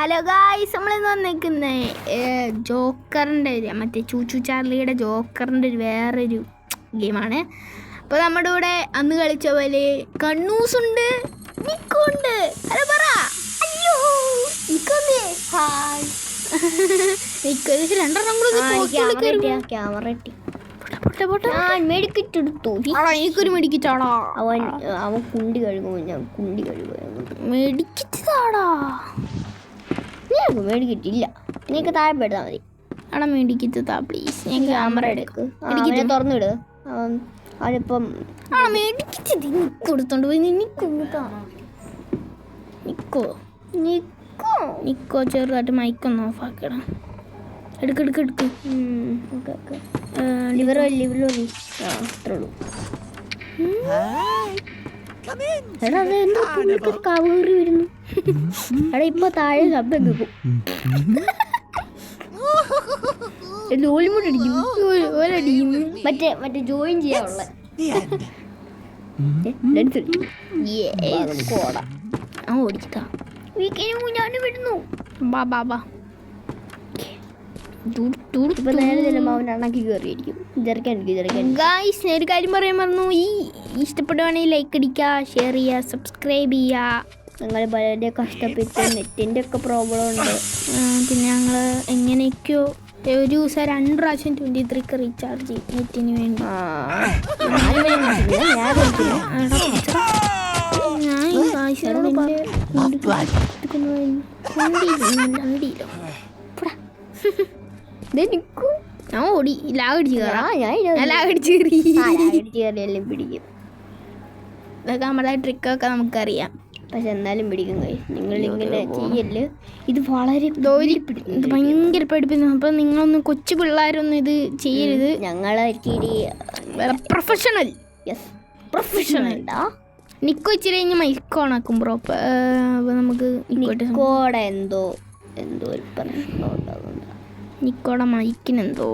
Hello guys, നമ്മളിന്ന് വന്നിരിക്കുന്നത് ജോക്കറിൻ്റെ മറ്റേ ചൂച്ചു ചാർലിയുടെ ജോക്കറിൻ്റെ ഒരു വേറൊരു ഗെയിമാണ്. അപ്പോൾ നമ്മുടെ കൂടെ അന്ന് കളിച്ച പോലെ കണ്ണൂസുണ്ട്, നിക്കുണ്ട്. ഹലോ പറ. അയ്യോ നിക്കേ ഹായ് നിക്ക് രണ്ടെണ്ണം കൂടെ ക്യാമറ എനിക്കൊരു മെഡിക്കിറ്റാടാ. അവൻ കുണ്ടി കഴുകുമോ? ഞാൻ കുണ്ടി കഴുകുമോ? മെഡിക്കിറ്റാടാ. മേടിക്കിട്ടില്ല, എനിക്ക് താഴെ പെടുത്താൽ മതി. ആടാ മേടിക്കിട്ട് താ പ്ലീസ്. ഞാൻ ക്യാമറ എടുക്ക് തുറന്നിട്. അവനിപ്പം മേടിക്കിട്ട് കൊടുത്തോണ്ട് പോയി. നിക്കോ ചെറുതായിട്ട് മൈക്കൊന്ന് ഓഫ് ആക്കണം. എടുക്ക് ലിവർ അത്രേ ഉള്ളൂ. എടാ അതെന്തോ കവറി വരുന്നു. എടാ ഇപ്പൊ താഴെ ശബ്ദം കേൾക്കും. മറ്റേ ജോയിൻ ചെയ്യാനുള്ള ഓടിച്ചിട്ടാ ഞാൻ വിടുന്നു. ബാ അവനണക്കി കയറിയിരിക്കും. ഗായ്സ്, ഒരു കാര്യം പറയാൻ മറന്നു. ഈ ഇഷ്ടപ്പെടുവാണെങ്കിൽ ലൈക്ക് അടിക്കുക, ഷെയർ ചെയ്യുക, സബ്സ്ക്രൈബ് ചെയ്യുക. ഞങ്ങൾ വളരെ കഷ്ടപ്പെട്ട് നെറ്റിൻ്റെ ഒക്കെ പ്രോബ്ലം ഉണ്ട്. പിന്നെ ഞങ്ങൾ എങ്ങനെയൊക്കെയോ ഒരു ദിവസം 2 പ്രാവശ്യം 23 റീചാർജ് ചെയ്യും നെറ്റിന് വേണ്ടി. ഞാൻ ഓടി ലാഗടിച്ച് കയറിയെല്ലാം പിടിക്കും. ഇതൊക്കെ നമ്മളെ ട്രിക്കൊക്കെ നമുക്കറിയാം. പക്ഷെ എന്നാലും പിടിക്കും. നിങ്ങൾ ഇങ്ങനെ ചെയ്യല്. ഇത് വളരെ ഇത് ഭയങ്കര പഠിപ്പിക്കുന്നു. അപ്പം നിങ്ങളൊന്നും കൊച്ചു പിള്ളേരൊന്നും ഇത് ചെയ്യരുത്. ഞങ്ങളെ പ്രൊഫഷണൽ പ്രൊഫഷണൽടാ. നിക്കോ ഇച്ചിരി കഴിഞ്ഞ് മൈക്ക് ഓണാക്കും ബ്രോ. നമുക്ക് നിക്കോടെ എന്തോ ഒരു പ്രശ്നം. നിക്കോടെ മൈക്കിനെന്തോ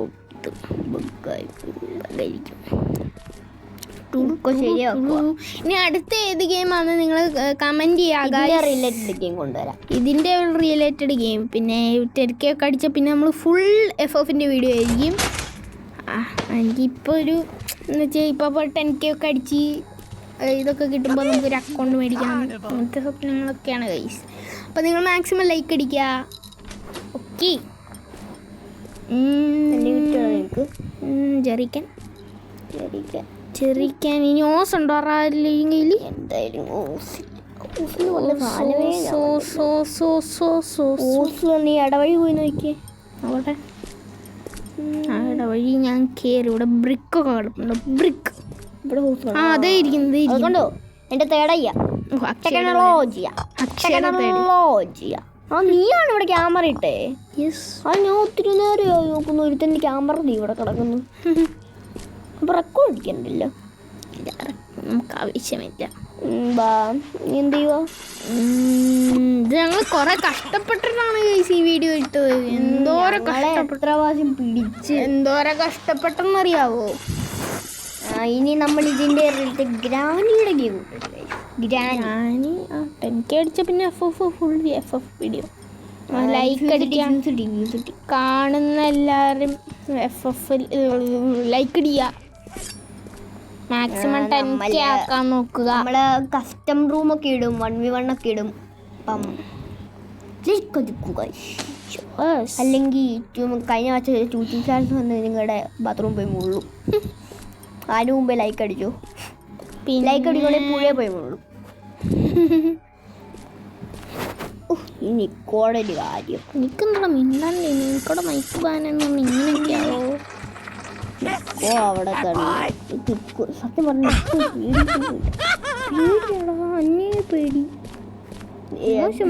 ഇനി അടുത്ത ഏത് ഗെയിമാണ് നിങ്ങൾ കമന്റ് ചെയ്യുക. റിലേറ്റഡ് ഗെയിം കൊണ്ടുവരാം. ഇതിൻ്റെ റിലേറ്റഡ് ഗെയിം. പിന്നെ 10K ഒക്കെ അടിച്ചാൽ പിന്നെ നമ്മൾ ഫുൾ FFൻ്റെ വീഡിയോ ആയിരിക്കും. എനിക്കിപ്പോൾ ഒരു എന്ന് വെച്ചാൽ ഇപ്പോൾ 10K ഒക്കെ അടിച്ച് ഇതൊക്കെ കിട്ടുമ്പോൾ നമുക്കൊരു അക്കൗണ്ട് മേടിക്കണം. അങ്ങനത്തെ സ്വപ്നങ്ങളൊക്കെയാണ് ഗൈസ്. അപ്പോൾ നിങ്ങൾ മാക്സിമം ലൈക്ക് അടിക്കുക. ഓക്കെ, ചെറിക്കാൻ ഇനി ഓസ് ഉണ്ടോ അല്ലെങ്കിൽ എന്തായാലും നീ ഇടവഴി പോയി നോക്കിയേ. അവിടെ ഇടവഴി ഞാൻ കയറി. ഇവിടെ ബ്രിക്കൊക്കെ കിടപ്പുണ്ട്. ബ്രിക്ക് ഇവിടെ അതേ ഇരിക്കുന്നത്. എന്റെ തേടയ്യ നീയാണ് ഇവിടെ ക്യാമറ ഇട്ടേ. അത് ഞാൻ ഒത്തിരി നേരമായി നോക്കുന്നു. ഒരുത്തൻ്റെ ക്യാമറ നീ ഇവിടെ കിടക്കുന്നു. അപ്പൊ റെക്കോർഡ് അടിക്കണ്ടല്ലോ. നമുക്ക് ആവശ്യമില്ല. എന്ത് ചെയ്യുക? ഇത് ഞങ്ങൾ കുറെ കഷ്ടപ്പെട്ടിട്ടാണ് ഈ വീഡിയോ ഇട്ടത്. എന്തോരം പ്രാവശ്യം പിടിച്ച് എന്തോരം കഷ്ടപ്പെട്ടെന്നറിയാവോ. ഇനി നമ്മൾ ഇതിന്റെ ഗ്രാനിയുടെ ഗെയിം ഗ്രാനി 10K അടിച്ച പിന്നെ ഫുൾ FF വീഡിയോ ലൈക്ക് അടിക്കാൻ കാണുന്ന എല്ലാവരും FF ലൈക്ക് അടിക്കുക. മാക്സിമം 10K ആക്കാൻ നോക്കുക. നമ്മള് കസ്റ്റം റൂമൊക്കെ ഇടും, 1v1 ഒക്കെ ഇടും. അപ്പം അല്ലെങ്കിൽ കഴിഞ്ഞ ആഴ്ച ചൂച്ചു ചാൻസ് വന്ന് നിങ്ങളുടെ ബാത്റൂം പോയി മുള്ളു. അതിന് മുമ്പേ ലൈക്ക് അടിച്ചു. ലൈക്ക് അടിക്കണമെങ്കിൽ പുഴയെ പോയി മുള്ളു. ഈ നിക്കോടെ ഒരു കാര്യം. എനിക്കെന്താ മിണ്ടാണ്ട് നിക്കോടെ മൈക്ക് പാനെന്ന് പറഞ്ഞാൽ ഇങ്ങനെയൊക്കെയാവോ? അവിടെ സത്യം പറഞ്ഞ പേടി.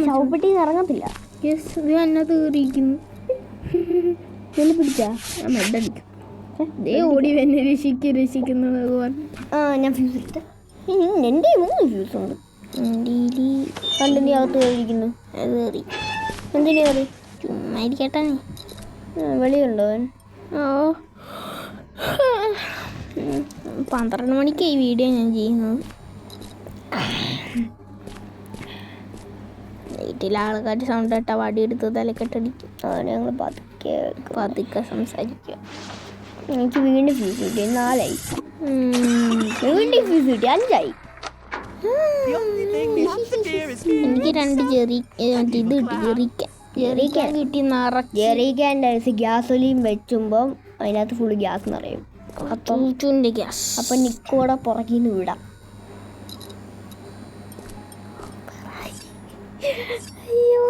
ചവിട്ടിന്ന് ഇറങ്ങത്തില്ല. എന്നെ തീറിയിരിക്കുന്നു. പിടിച്ചാ ഞാൻ മെഡടിക്കും. ഓടി എന്നെ രക്ഷിക്കുന്നു ഭഗവാൻ. ഞാൻ ഫ്യൂസ് എടുത്ത എൻ്റെ 3 ഫ്യൂസ് ഉണ്ട്. കണ്ടു നീ അകത്ത് കയറിയിരിക്കുന്നു. കയറി എന്തിനു കയറി? ചുമ്മാ ഇരിക്കട്ടെ. വെളിയുണ്ടോ അവൻ? 12 മണിക്ക് ഈ വീഡിയോ ഞാൻ ചെയ്യുന്നത്. പറ്റില്ല. ആൾക്കാർ സൗണ്ട് കേട്ടാ വടി എടുത്ത് തലക്കെട്ടടിക്കും. അങ്ങനെ ഞങ്ങൾ പതുക്കെ സംസാരിക്കുക. എനിക്ക് വീണ്ടും ഫ്യൂസ് കിട്ടി 4ആയി. വീണ്ടും ഫ്യൂസ് കിട്ടി 5ആയി. എനിക്ക് 2 ഇത് കിട്ടി. ജെറിക്കാൻ കിട്ടി നിറച്ച്. ജെറിക്കാൻ്റെ ഗ്യാസൊലിയും വെച്ചുമ്പം അതിനകത്ത് ഫുള്ള് ഗ്യാസ് നിറയും. അപ്പം ഗ്യാസ്. അപ്പം നിക്കോടെ പുറകിൽ നിന്ന് വിടാം. അയ്യോ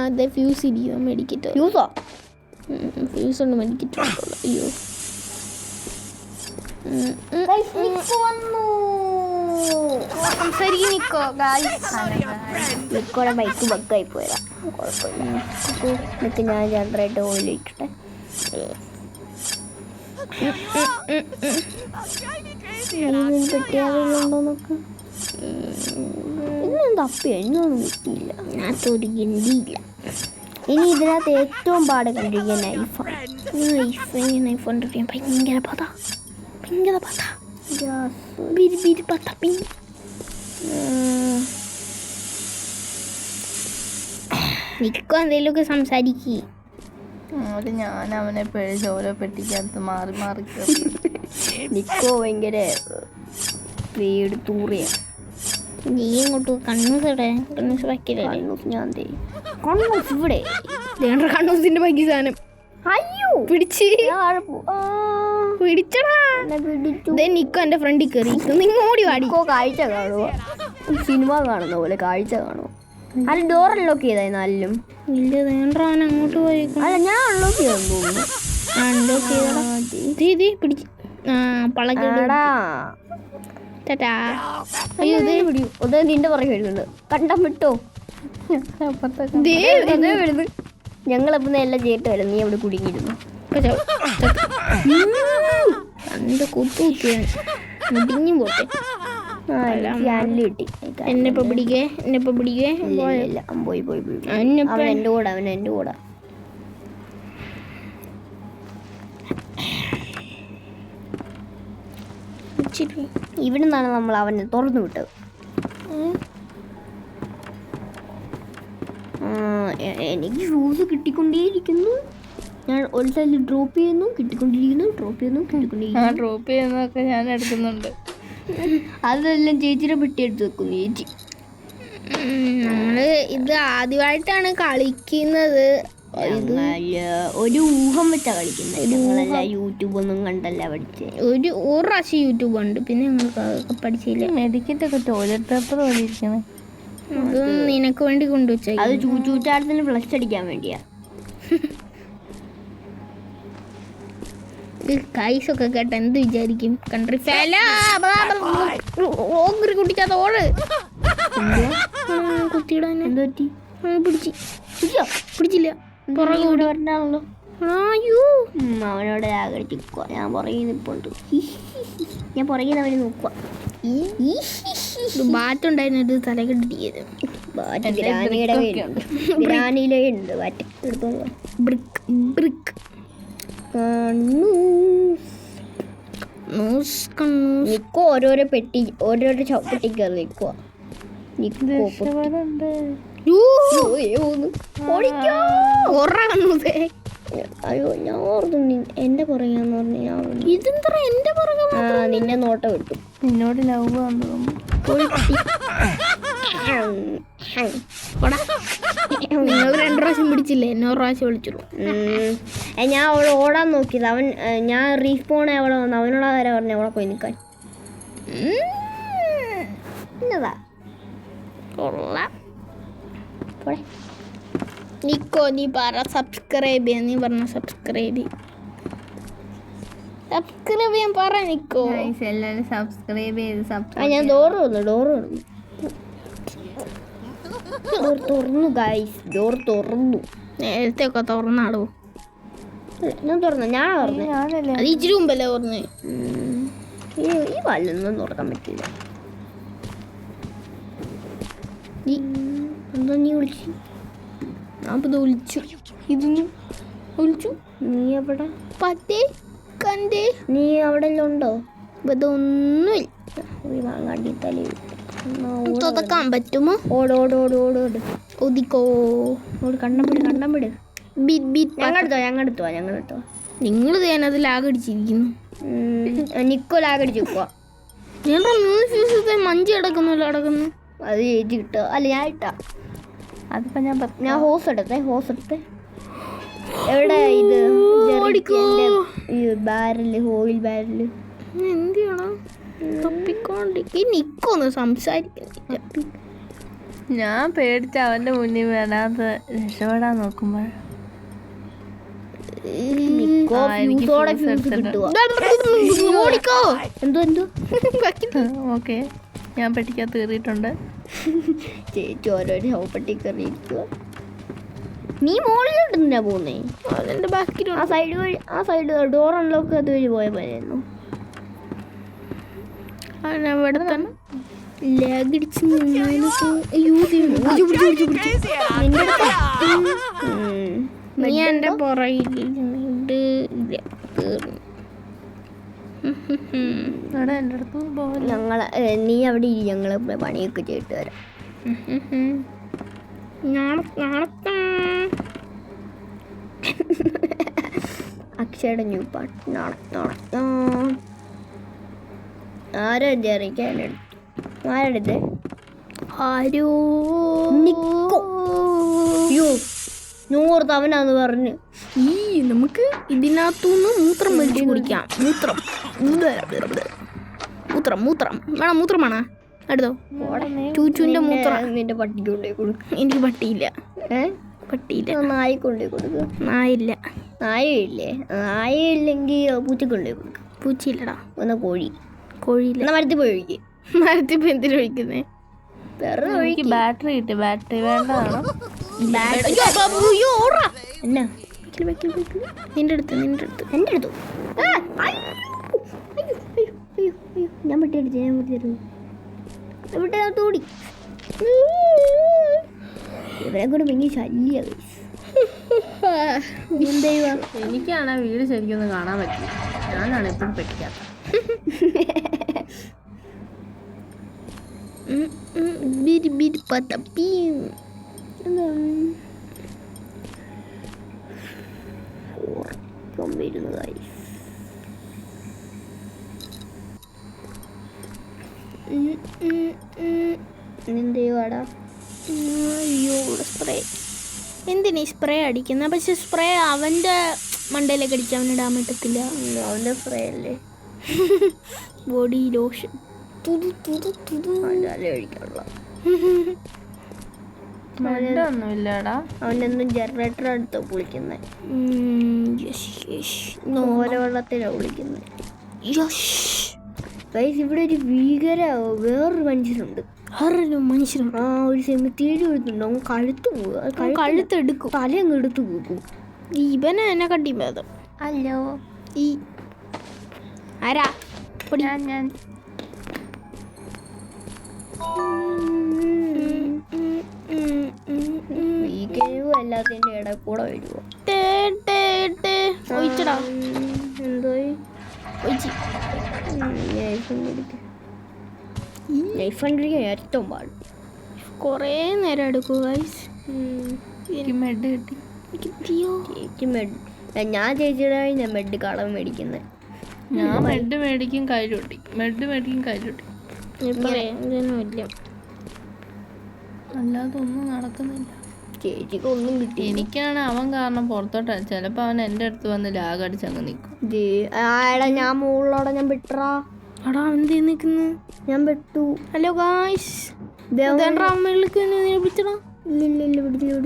അതെ ഫ്യൂസ് ഇരിക്കുക മെഡിക്കറ്റ്. ഫ്യൂസോ? ഫ്യൂസ് ഉണ്ട് മെഡിക്കറ്റ്. അയ്യോ സംസാരിക്കും നിക്കോ. നിക്കോടെ ബൈക്ക് ബഗ്ഗായി പോയതാ. കുഴപ്പമില്ല. നിനക്ക് ഞാൻ ജനറേറ്റർ ഓയിൽ ഇട്ടിട്ടെ. കിട്ടിയാലുണ്ടോന്നൊക്കെ ഇന്നും തപ്പി എന്നൊന്നും കിട്ടിയില്ല. അതിനകത്തൊരു ഗണ്ടിയില്ല. ഇനി ഇതിനകത്ത് ഏറ്റവും പാട് കണ്ടിരിക്കുക നൈഫാണ്. നൈഫ് കൊണ്ടിരിക്കാൻ ഭയങ്കര പത. നിക്കോ എന്തെങ്കിലുമൊക്കെ സംസാരിക്കുക. ഞാൻ അവനെ ചോര പെട്ടിക്കകത്ത് മാറി നിക്കോ ഭയങ്കര പേട് തൂറിയ. നീ ഇങ്ങോട്ട് കണ്ണൂസ് വയ്ക്കല്ലേ. ഞാൻ കണ്ണൂസ് ഇവിടെ കണ്ണൂസിന്റെ ബാക്കി സാധനം. അയ്യോ പിടിച്ച് പിടിച്ചടാ. നിക്കോ എന്റെ ഫ്രണ്ടിൽ കയറി ഓടി വാടി. കാഴ്ച കാണുക, സിനിമ കാണുന്ന പോലെ കാഴ്ച കാണുക. അല്ല ഡോർ അൺലോക്ക് ചെയ്തായി നാലിലും. ഇല്ല വേണ്ടാൻ അങ്ങോട്ട് പോയി. അല്ല ഞാൻ അൺലോക്ക് ചെയ്തെന്ന് തോന്നുന്നു. അൺലോക്ക് ചെയ്തടാ. പിടിച്ച് പളകടാ. അയ്യോ ഇതേ പിടിയൂ. അതേ നിന്റെ പുറകെ വരുന്നുണ്ട്. കണ്ടം വിട്ടോ. വരുന്നത് ഞങ്ങളെപ്പം എല്ലാം ചേട്ട് വരും. നീ അവിടെ കുടുങ്ങിയിരുന്നു. മുടിഞ്ഞും പോട്ടെ. കിട്ടി. എന്നെ പിടിക്കേ. പോയി അവൻ എൻ്റെ കൂടെ. ഇവിടെ നിന്നാണ് നമ്മൾ അവനെ തുറന്നു വിട്ടത്. എനിക്ക് ഷൂസ് കിട്ടിക്കൊണ്ടേയിരിക്കുന്നു. ഞാൻ ഒരു സൈഡിൽ ഡ്രോപ്പ് ചെയ്യുന്നു, കിട്ടിക്കൊണ്ടിരിക്കുന്നു. ഡ്രോപ്പ് ചെയ്യുന്നതൊക്കെ ഞാൻ എടുക്കുന്നുണ്ട്. അതെല്ലാം ചേച്ചിയുടെ പെട്ടി എടുത്ത് വെക്കുന്നു ചേച്ചി. നമ്മള് ഇത് ആദ്യമായിട്ടാണ് കളിക്കുന്നത്. ഒരു ഊഹം വെച്ചാ കളിക്കുന്നത്. ഞങ്ങളല്ല യൂട്യൂബ് ഒന്നും കണ്ടല്ല പഠിച്ചേ. ഒരു പ്രാവശ്യം യൂട്യൂബ് ഉണ്ട്. പിന്നെ ഞങ്ങൾ പഠിച്ചില്ല. മെഡിക്കറ്റ് ഒക്കെ ടോയ്ലറ്റ് പേപ്പർ പോലെ ഇരിക്കണേ. അത് നിനക്ക് വേണ്ടി കൊണ്ടുവച്ച. അത് ചൂച്ചാട്ടത്തിന് ഫ്ലഷ് അടിക്കാൻ വേണ്ടിയാ. കൈസൊക്കെ കേട്ട എന്ത് വിചാരിക്കും? കൺട്രി കുട്ടിക്കാത്തോട് കുത്തിയിടാൻ എന്ത് പറ്റി? പിടിച്ചില്ല. പുറകെ വരണാണല്ലോ. അയ്യോ അവനോട് ആഗ്രഹിക്കുക. ഞാൻ പുറകെ നിൽപ്പുണ്ട്. ഞാൻ പുറകെ അവനെ നോക്കുക. ബാറ്റുണ്ടായിരുന്നത് തലകെട്ടിയത്. ഗ്രാനിയിലുണ്ട് ബാറ്റ്. എടുത്തോളൂ. ബ്രിക്ക് നിക്കോ ഓരോരോ പെട്ടി കയറി നിൽക്കുക. അയ്യോ ഞാൻ ഓർത്തു എന്റെ പുറകെന്ന് പറഞ്ഞു. ഇതെന്താ എന്റെ പുറകെ? നിന്റെ നോട്ടം കിട്ടും. നിന്നോട് ലവ് വന്നു. നിങ്ങൾ 2 പ്രാവശ്യം പിടിച്ചില്ലേ? എന്നെ 1 പ്രാവശ്യം വിളിച്ചുള്ളൂ. ഞാൻ അവളെ ഓടാൻ നോക്കിയത്. ഞാൻ റീസ്പോണെ അവിടെ വന്നു. അവനോട് ആരാ പറഞ്ഞു അവിടെ പോയി നിൽക്കാൻ? എന്നതാ നിക്കോ നീ പറ. സബ്സ്ക്രൈബ് ചെയ്യാൻ. നീ പറഞ്ഞ സബ്സ്ക്രൈബ് ചെയ്യാൻ പറ നിക്കോ. എല്ലാവരും സബ്സ്ക്രൈബ് ചെയ്ത് ഞാൻ ഡോറ് തുറന്നു ഗൈസ്. ഡോർ തുറന്നു. നേരത്തെ ഒക്കെ തുറന്നാടോ? ഞാൻ തുറന്നു. അത് ഇച്ചിരി മുമ്പല്ലേ തുറന്ന്. ഈ വല്ലൊന്നും തുറക്കാൻ പറ്റില്ല. എന്താ നീ വിളിച്ചു? അപ്പൊ വിളിച്ചു. ഇതൊന്നും വിളിച്ചു. നീ എവിടെ? കണ്ടേ നീ അവിടെ എല്ലാം ഉണ്ടോ? ഇതൊന്നുമില്ല. വാങ്ങാണ്ടി തലയിൽ തുറക്കാൻ പറ്റുമോ? ഓട് ഓട് ഓട് ഓട് ഓട് ഒതിക്കോ. ഓട് കണ്ണം പിടി കണ്ണം പിടി. Beat beat. ഞങ്ങളെടുത്തോ നിങ്ങൾ അതിനകത്ത് ലാഗ് അടിച്ചിരിക്കുന്നു. നിക്കോ ലാഗടിച്ച് വെക്കുക. ഞാൻ 3 ദിവസത്തെ മഞ്ചി അടക്കുന്നു. അത് ചേച്ചി കിട്ടുക. അല്ല ഞാൻ ഇട്ടാ. അതിപ്പോ ഞാൻ ഹോസ് എടുത്തേ എവിടെ ഇത് ബാരല് ഓയിൽ ബാരല് എന്ത് ചെയ്യണം? തപ്പിക്കൊണ്ടിരിക്കും. നിക്കൊന്ന് സംസാരിക്കുന്നില്ല. ഞാൻ പേടിച്ച അവന്റെ മുന്നിൽ വരാതെ രക്ഷപ്പെടാൻ നോക്കുമ്പോൾ ഓക്കെ ഞാൻ പെട്ടിക്കകത്ത് കയറിയിട്ടുണ്ട്. ചേച്ചി ഓരോരോ ഹോപ്പട്ടി കയറിയിരിക്കുക. നീ മുകളിലോട്ട് പോകുന്നേ? അതെന്റെ ബാക്കിൽ ആ സൈഡ് ഡോർ അൺലോക്ക് അത് വഴി പോയ പോലെയായിരുന്നു. ഇവിടെ തന്നെ ലാഗടിച്ച് നീ എന്റെ പുറകിൽ എൻ്റെ അടുത്ത് പോലെ നീ അവിടെ ഞങ്ങള് പണിയൊക്കെ ചെയ്തിട്ട് വരാം. അക്ഷയുടെ ന്യൂ പാട്ട് ആരോ ആരെടുത്ത് ആരോ നൂറ് തവനാന്ന് പറഞ്ഞ് നമുക്ക് ഇതിനകത്തുനിന്ന് മൂത്രം വലിച്ചു കുടിക്കാം. മൂത്രം വേണോ? എടുത്തോ. ചൂച്ചുവിന്റെ മൂത്രം നിന്റെ പട്ടിക്ക് കൊണ്ടേ കൊടുക്കും. എനിക്ക് പട്ടിയില്ല. നായി കൊണ്ടേ കൊടുക്കുക. നായില്ല. നായയില്ലേ? നായയില്ലെങ്കിൽ പൂച്ചക്ക് കൊണ്ടേ കൊടുക്കും. പൂച്ചയില്ലടാ. എന്നാ കോഴിയില്ല. എന്നാ മരത്തിൽ പോയി ഒഴിക്കും. മരത്തിൽ ഇപ്പൊ എന്തിനാ ഒഴിക്കുന്നേ? വേറെ ബാറ്ററി കിട്ടി. ബാറ്ററി വേണ്ടതാണോ? എന്നാ നിന്റെ അടുത്ത് എൻ്റെ അടുത്തു. ഞാൻ പെട്ടിയടിച്ചു. ഓടി ഇവരെ കൂടെ ഭയങ്കര ശല്യ. എനിക്കാണ് ആ വീട് ശരിക്കൊന്നും കാണാൻ പറ്റില്ല. ഞാനാണ് എപ്പോഴും പെട്ടിക്കാത്ത. സ്പ്രേ എന്തിനാ സ്പ്രേ അടിക്കുന്ന? പക്ഷെ സ്പ്രേ അവന്റെ മണ്ടയിലേക്ക് അടിക്കാൻ അവനിടാൻ പറ്റത്തില്ല. അവന്റെ സ്പ്രേ അല്ലേ ബോഡി ലോഷൻ കഴിക്കാനുള്ള. അവനൊന്നും ജനറേറ്റർ അടുത്ത് വിളിക്കുന്നത്. വെള്ളത്തിലാണ് വിളിക്കുന്നത്. ഇവിടെ ഒരു ഭീകര വേറൊരു മനുഷ്യനുണ്ട്. ഒരു സെമിത്തേരി എടുത്തുണ്ട്. അവൻ കഴുത്തെടുക്കും. തല അങ്ങ് എടുത്തു പോകും. ഇവനെ എന്നെ കട്ടി ഭേദം. ഹലോ ഈ ആരാ? ഞാൻ എല്ലാത്തിന്റെ ഇടയിൽ കൂടെ വരുവോ? എന്തോ ഏറ്റവും പാട്. കൊറേ നേരം എടുക്കും. മെഡ് കിട്ടി. ഞാൻ ചേച്ചിയുടെ മെഡ് കളവ് മേടിക്കുന്നത്. ഞാൻ മെഡ് മേടിക്കും കയ്യിലൊട്ടി. ഇതൊന്നുമില്ല. അല്ലാതെ ഒന്നും നടക്കുന്നില്ല. ചേച്ചിക്ക് ഒന്നും കിട്ടി. എനിക്കാണ് അവൻ കാരണം പുറത്തോട്ട്. ചിലപ്പോ അവൻ എൻ്റെ അടുത്ത് വന്ന് ലാഗടിച്ച് അങ്ങ് നിൽക്കും. ഞാൻ മുകളിലോടെ ഞാൻ വിട്ടറാ. അടാ എന്തേ നിക്കുന്നു? ഞാൻ വിട്ടു. ഹലോ ഗായ്സ്,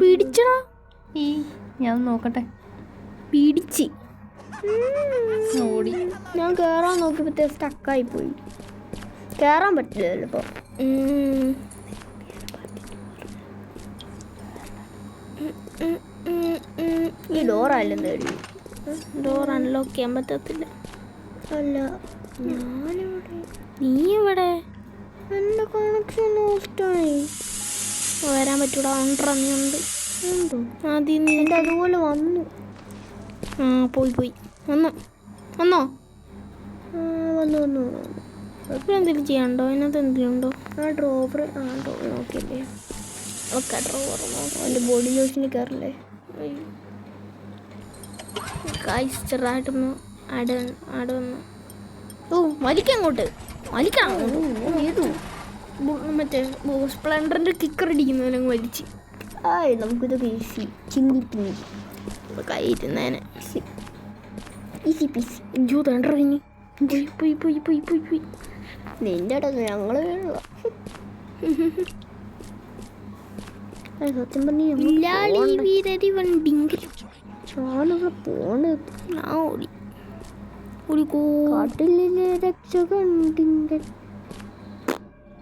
പിടിച്ചടാ. ഞാൻ നോക്കട്ടെ. പിടിച്ച് ഓടി. ഞാൻ കേറാൻ നോക്കിയപ്പോ സ്റ്റക്കായി പോയി. കേറാൻ പറ്റില്ലല്ലോ ഇപ്പൊ. ഈ ഡോറല്ലെന്ന് കഴിയും. ഡോർ അൺലോക്ക് ചെയ്യാൻ പറ്റത്തില്ല. അല്ല നീ ഇവിടെ എന്റെ കണക്ഷൻ ലോസ്റ്റായി. വരാൻ പറ്റൂടാ. ഉണ്ട് ആദ്യം എൻ്റെ അതുപോലെ വന്നു. പോയി വന്നോ? വന്നു ഇവിടെ എന്തെങ്കിലും ചെയ്യാനുണ്ടോ? അതിനകത്ത് എന്തെങ്കിലും ഉണ്ടോ? ആ ഡ്രോവർ നോക്കിയല്ലേ. ഓക്കെ ഡ്രോവർ അവൻ്റെ ബോഡി ലോഷന് കയറില്ലേ. ഗൈസ് ചെറുതായിട്ടൊന്ന് ആഡ് വന്നു. ഓ വലിക്കങ്ങോട്ട് വലിക്കണം. ഏതു മറ്റേ സ്പ്ലെൻഡറിൻ്റെ കിക്കർ അടിക്കുന്നവനങ്ങ് വലിച്ച് നമുക്കിതൊക്കെ ഈസി ചിങ്ങി പിങ്ങി കയ്യിരുന്നേനെ. Easy peasy. അയ്യോ തേണ്ട ഇനി പോയി നിന്റെ ഇടന്ന് ഞങ്ങള് വീഴുക. സത്യം പറഞ്ഞ ഞാനിവിടെ പോണ് കാട്ടിലെ രക്ഷകണ്ടിങ്കൽ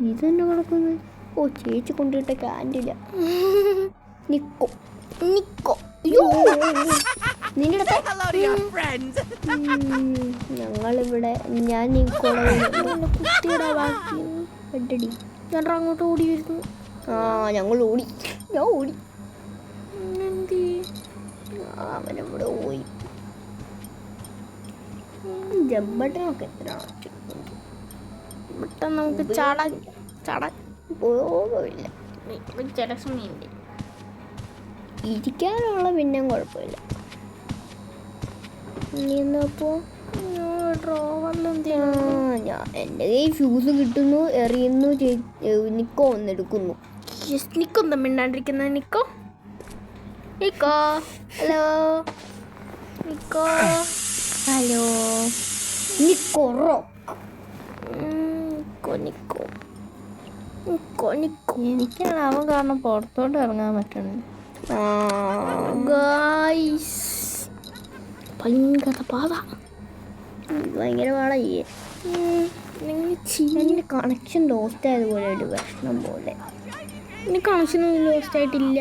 ഇതെന്നെ കിടക്കുന്നത്. ഓ ചേച്ചി കൊണ്ടിട്ട ക്യാൻഡില നിക്കോ നിന്റെ ഞങ്ങളിവിടെ ഞാൻ കുട്ടിയുടെ ബാക്കി എട്ടടി ഞാൻ അങ്ങോട്ട് ഓടി വരുന്നു. ഞങ്ങൾ ഓടി. ഞാൻ ഓടി. എന്ത് അവനവിടെ പോയി. ജമ്പട്ടനൊക്കെ എത്ര പെട്ടെന്ന് നമുക്ക് ചാടാൻ പോകില്ല. ചില സമയമുണ്ട് ഇരിക്കാനുള്ള പിന്നെയും കുഴപ്പമില്ല. നീ എന്നപ്പോ ഞാൻ എൻ്റെ കയ്യിൽ ഫ്യൂസ് കിട്ടുന്നു, എറിയുന്നു, നിക്കോ ഒന്നെടുക്കുന്നു. നിക്കോ എന്താ മിണ്ടാണ്ടിരിക്കുന്ന? നിക്കോ ഹലോ ഹലോ നിക്കോറോ എനിക്കാണ് അവൻ കാരണം പുറത്തോട്ട് ഇറങ്ങാൻ പറ്റുന്നത്. ഭയങ്കര പാത, ഭയങ്കര പാടായി. എൻ്റെ കണക്ഷൻ ലോസ്റ്റ് ആയതുപോലെ ഒരു വിഷമം പോലെ. ഇനി കണക്ഷനൊന്നും ലോസ്റ്റ് ആയിട്ടില്ല.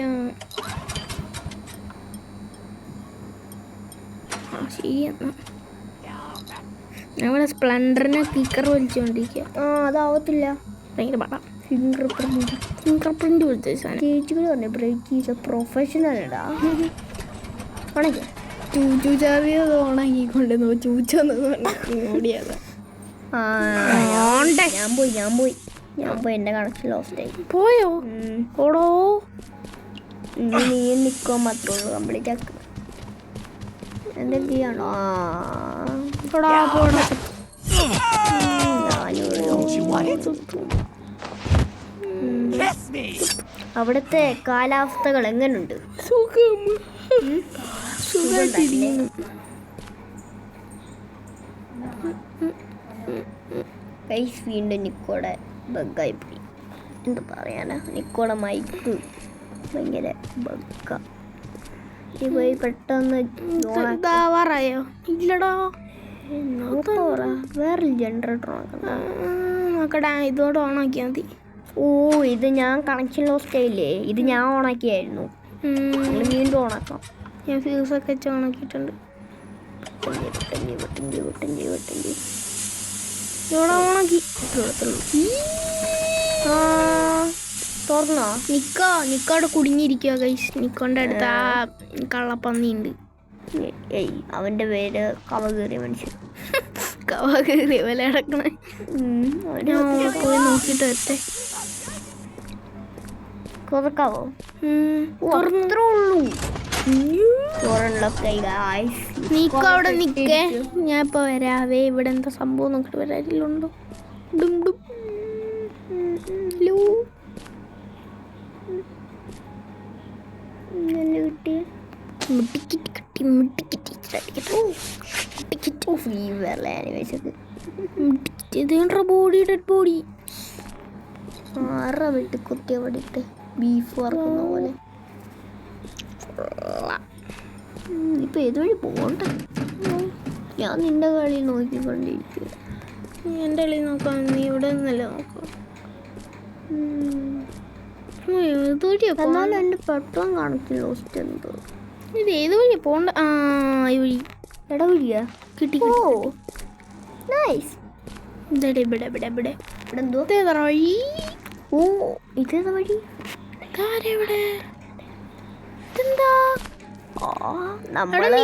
ശരിയെന്നാ ഞങ്ങളുടെ സ്പ്ലെൻഡറിനെ കിക്കർ വലിച്ചുകൊണ്ടിരിക്കുക. അതാവത്തില്ല. ഭയങ്കര പാടാ. ഫിംഗർ പ്രിന്റ് കൊടുത്ത സാധനം ചേച്ചികൾ പറഞ്ഞു ബ്രേക്ക് ഈസ് എ പ്രൊഫഷണൽ ഇടാ. ചൂച്ചു ചാവിയത് ഓണാക്കിക്കൊണ്ട് ചൂച്ചോന്ന് ഓടിയത്. ഞാൻ പോയി എൻ്റെ കണക്ഷൻ ലോസ്റ്റ് ആയി. പോയോ? ഓടോ നീ നിൽക്കാൻ മാത്രമേ ഉള്ളൂ. കംപ്ലീറ്റ് ആക്കുക. എന്തെങ്കിലും ചെയ്യണോ? അവിടുത്തെ കാലാവസ്ഥകൾ എങ്ങനെയുണ്ട്? ഗൈസ് വീണ്ടും നിക്കോടെ ബഗ്ഗായി പോയി. എന്ത് പറയാനാ, നിക്കോടെ മൈക്ക് ഭയങ്കര ബഗ്ഗ. പോയി പെട്ടെന്ന് പറയായോ? ഇല്ലടാ വേറെ ജനറേറ്റർ നോക്കടാ, ഇതോടെ ഓണാക്കിയാൽ മതി. ഇത് ഞാൻ കണക്ഷൻ ലോസ്റ്റ് ആയില്ലേ. ഇത് ഞാൻ ഓണാക്കിയായിരുന്നു. വീണ്ടും ഓണാക്കാം. ഞാൻ ഫ്യൂസൊക്കെ വെച്ച് ഓണാക്കിയിട്ടുണ്ട്. ഇവിടെ ഓണാക്കി തുറന്നോ? നിക്കോടെ കുടുങ്ങിയിരിക്കുക ഗൈസ്. നിക്കോന്റെ അടുത്ത് ആ കള്ളപ്പന്നിയുണ്ട്. അവന്റെ പേര് കവകേറിയ മനുഷ്യൻ. കവകേറിയ വില അടക്കണേ. പോയി നോക്കിട്ട് വരട്ടെ. തുറക്കാവോ? തുറന്നേ ഉള്ളൂ. നീക്കോ അവിടെ നിക്കേ, ഞാൻ ഇപ്പൊ വരാവേ. ഇവിടെ എന്താ സംഭവം നോക്കിട്ട് വരാറില്ലുണ്ടോ? ബോഡി ഡെഡ് ബോഡി വിട്ട് കുത്തിയ പടിയിട്ട് ബീഫ് വറക്കുന്ന പോലെ. ഇപ്പൊ ഏതുവഴി പോകണ്ട? ഞാൻ നിന്റെ കളി നോക്കിക്കൊണ്ടിരിക്കുക. എൻ്റെ കളി നോക്കാം. നീ ഇവിടെ നിന്നല്ല നോക്കാം. എന്നാലും എൻ്റെ പെട്രോൾ കാണിക്കും ലോസ്റ്റ് എന്തോ. ഇത് ഏത് വഴിയാ പോണ്ട? ഈ വഴി ഇടവഴിയാ കിട്ടി. നൈസ്. ഇവിടെ ഇവിടെ ഇവിടെ ഇവിടെ ഇവിടെ എന്തോ വഴി. ഇതേതാ വഴി? ഇവിടെ ഇതെന്താ? നമ്മള്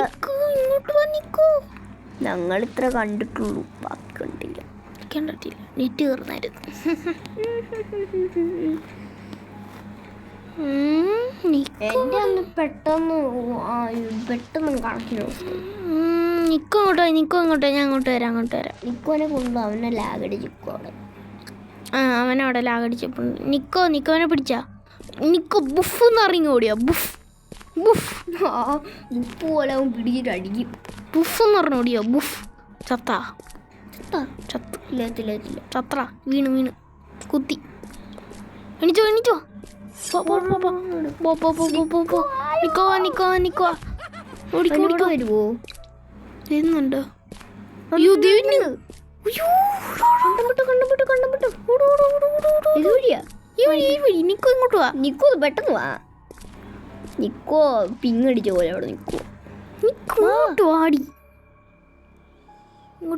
ഇങ്ങോട്ട് വന്നിക്കോ. ഞങ്ങൾ ഇത്ര കണ്ടിട്ടുള്ളൂ, ബാക്കി കണ്ടില്ല. കളിക്കാൻ പറ്റില്ല, നെറ്റ് തീർന്നായിരുന്നു. എൻ്റെ അന്ന് പെട്ടെന്ന് കണക്കിന് നിക്കോ അങ്ങോട്ടോ, ഞാൻ അങ്ങോട്ട് വരാം. നിക്കോനെ കൊണ്ട് അവനെ ലാഗടിച്ചിക്കോ അവിടെ. അവനവിടെ ലാഗടിച്ചപ്പോൾ നിക്കോനെ പിടിച്ചാ. നിക്കോ ബുഫ് എന്ന് ഇറങ്ങി ഓടിയോ. ബുഫ് ഉപ്പ് പോലെ അവൻ പിടിച്ചിട്ട് അടിക്കും. ബുഫ് എന്ന് പറഞ്ഞു ഓടിയോ. ബുഫ് ചത്ത വീണ് കുത്തി. എണിച്ചോ നിക്കോ. ഓടിക്കോ വരുവോ വരുന്നുണ്ടോ? നിക്കോ ഇങ്ങോട്ട് വാ. നിക്കോ പെട്ടെന്ന് വാ. നിക്കോ പിങ്ങടിച്ച പോലെ അവിടെ നിക്കോ. ഇങ്ങോട്ട് വാടി. ഇങ്ങ്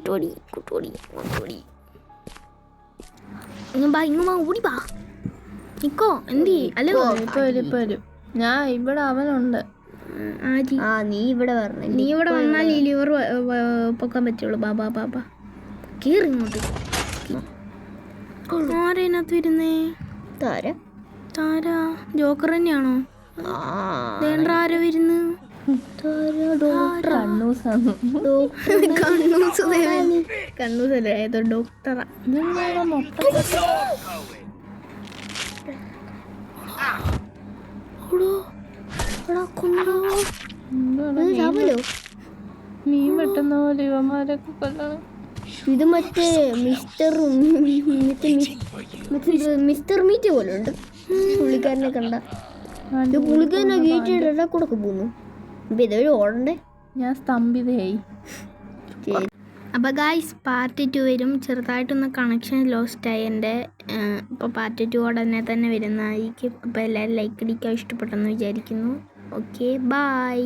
ഓടി വാ. നിക്കോ എന്തി അല്ലേ? ഇപ്പൊ വരും. ഞാൻ ഇവിടെ അവനുണ്ട്. നീ ഇവിടെ വരണേ. നീ ഇവിടെ വന്നാൽ ഈ ലിവർ പൊക്കാൻ പറ്റുള്ളൂ. ബാബാ കേറി ഇങ്ങോട്ട്. ആരതിനകത്ത് വരുന്നേ? താര ജോക്കർ തന്നെയാണോ? ആരോ വരുന്നു. കണ്ണൂസല്ലേ ഏതോ ഡോക്ടറാ. മീൻ വെട്ടുന്ന പോലെ ഇവന്മാരൊക്കെ കൊല്ലണം. ഇത് മറ്റേ മിസ്റ്റർ മീറ്റ് പോലെ ഉണ്ട്. പുള്ളിക്കാരനെ കണ്ട പുള്ളിക്കാരനെ ഗേറ്റ് കൂടെ പോകുന്നു. അപ്പൊ ഇതൊരു ഓടണ്ടേ. ഞാൻ സ്തംഭിതയായി. അപ്പോൾ ഗായ്സ് പാർട്ട് 2 വരും. ചെറുതായിട്ടൊന്ന് കണക്ഷൻ ലോസ്റ്റ് ആയി എൻ്റെ. അപ്പോൾ പാർട്ട് 2 ഉടനെ തന്നെ വരുന്നതായിരിക്കും. അപ്പോൾ എല്ലാവരും ലൈക്ക് അടിക്കാൻ ഇഷ്ടപ്പെട്ടെന്ന് വിചാരിക്കുന്നു. Okay bye.